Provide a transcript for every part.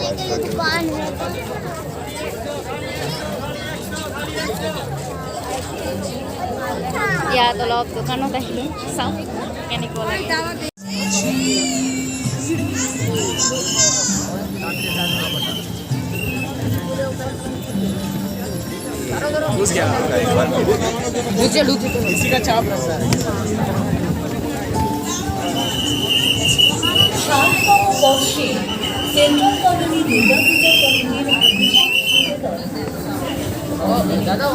दुकान है ইয়াত অলপ দোকানত আহিলোঁ চাওঁ কেনেকুৱা লাগে इसी का चाप रहता है central colony Durga Puja colony दादा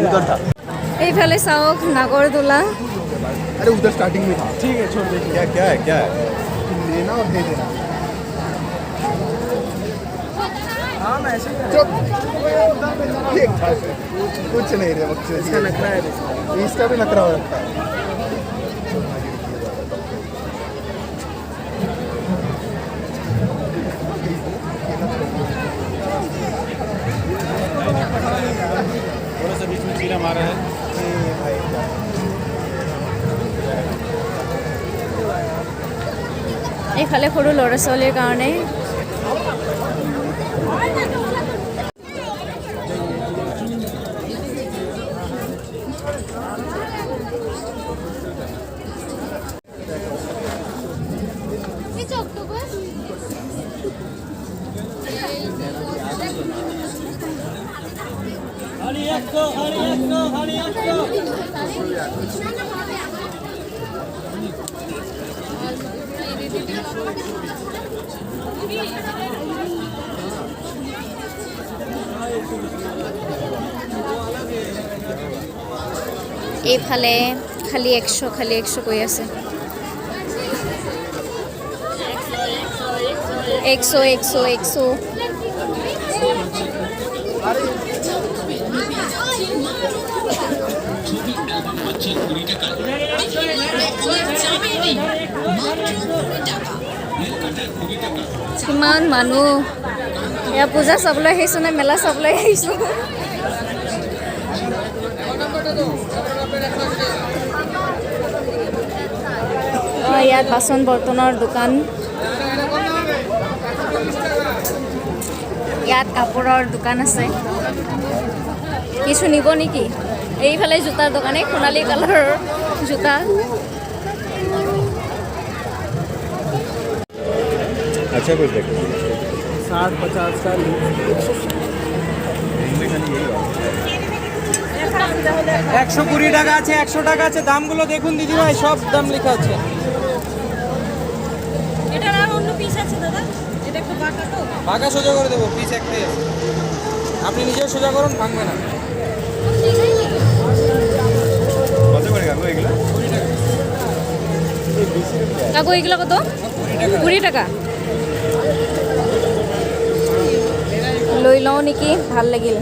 उधर था এইফালে চাওক নাগৰদোলা अरे उधर स्टार्टिंग में था ठीक है छोड़ दे क्या है लेना और दे देना हाँ मैं ऐसे कुछ नहीं रे वक्त इसका नखरा है इसका भी नखरा हो रखा है थोड़ा सा बीच में कीड़ा मारा है এইফালে সৰু ল'ৰা ছোৱালীৰ কাৰণে এইফালে খালি 100 কৈ আছে 100 কিমান মানুহ এয়া পূজা চাবলৈ আহিছো নে মেলা চাবলৈ আহিছো ইয়াত বাচন বৰ্তনৰ দোকান ইয়াত কাপোৰৰ দোকান আছে কিছু নিব নেকি এইফালে জোতাৰ দোকানে সোণালী কালাৰৰ জোতা अच्छा कुछ देखो 60-50 का 120 টাকা আছে 100 টাকা আছে দামগুলো দেখুন দিদি ভাই সব দাম লেখা আছে এটার আর অন্য পিস আছে দাদা এটা একটু বাঁকা তো বাঁকা সোজা করে দেবো পিস একটাই আছে আপনি নিজেও সোজা করুন ভাঙবে না কত করে কাকু এগুলো কাকু এগুলো কত 20 টাকা লৈ লওঁ নেকি ভাল লাগিল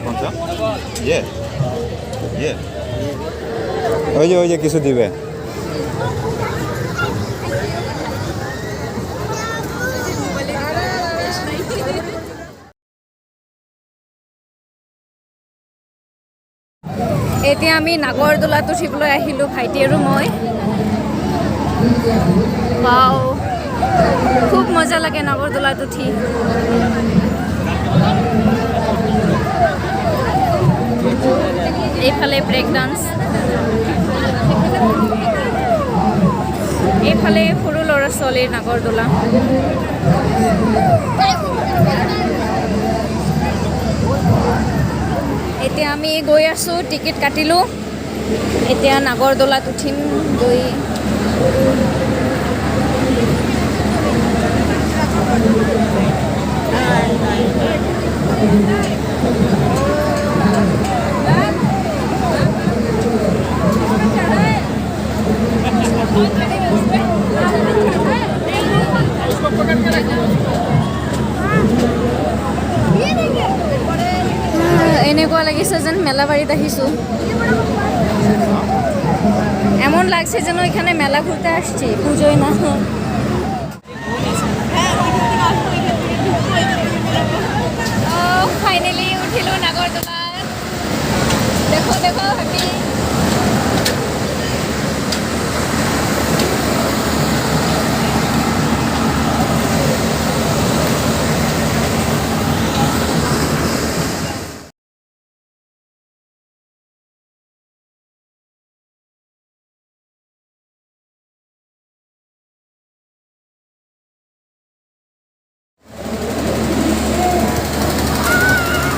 कौन सा ये ওই যে কিছু দিবে এতিয়া আমি নাগৰদোলাত উঠিবলৈ আহিলোঁ ভাইটি আৰু মই। বাও, খুব মজা লাগে নাগৰদোলাত উঠি। এইফালে ব্ৰেক ডান্স, এইফালে সৰু ল'ৰা ছোৱালীৰ নাগৰদোলা। এতিয়া আমি গৈ আছোঁ, টিকেট কাটিলোঁ। এতিয়া নাগৰদোলাত উঠিম গৈ। এনেকুৱা লাগিছে যেন মেলাবাড়িত আহিছোঁ। এমন লাগছে যেন এখানে মেলা ঘুরতে আসছি, পুজোয় না। ফাইনালি উঠিলোঁ নাগৰদোলাত। দেখো দেখো হাঁটি।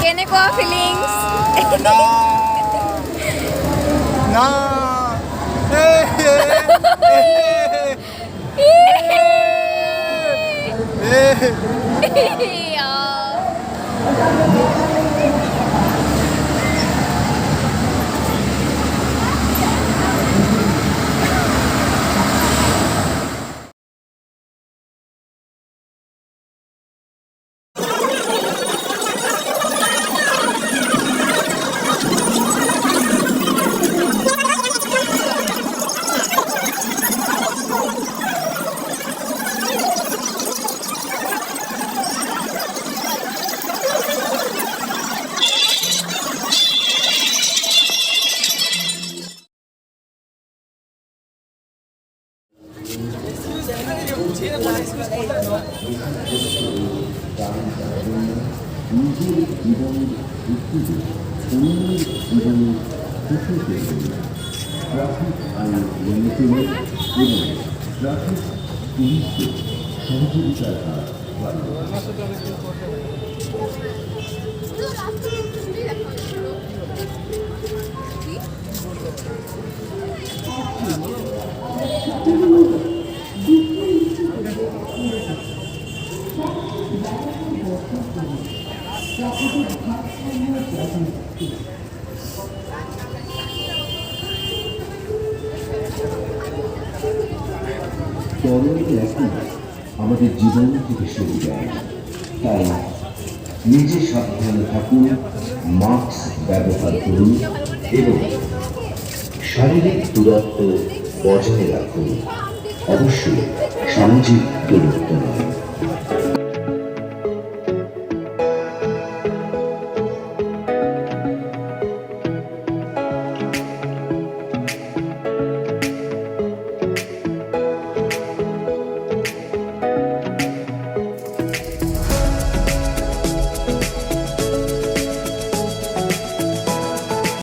কেনেকুৱা ফিলিংছ? ना আমাদের জীবন থেকে সরে যায়, তাই নিজে সাবধানে থাকুন, মাস্ক ব্যবহার করুন এবং শারীরিক দূরত্ব বজায় রাখুন। অবশ্যই সামাজিক দূরত্ব নয়।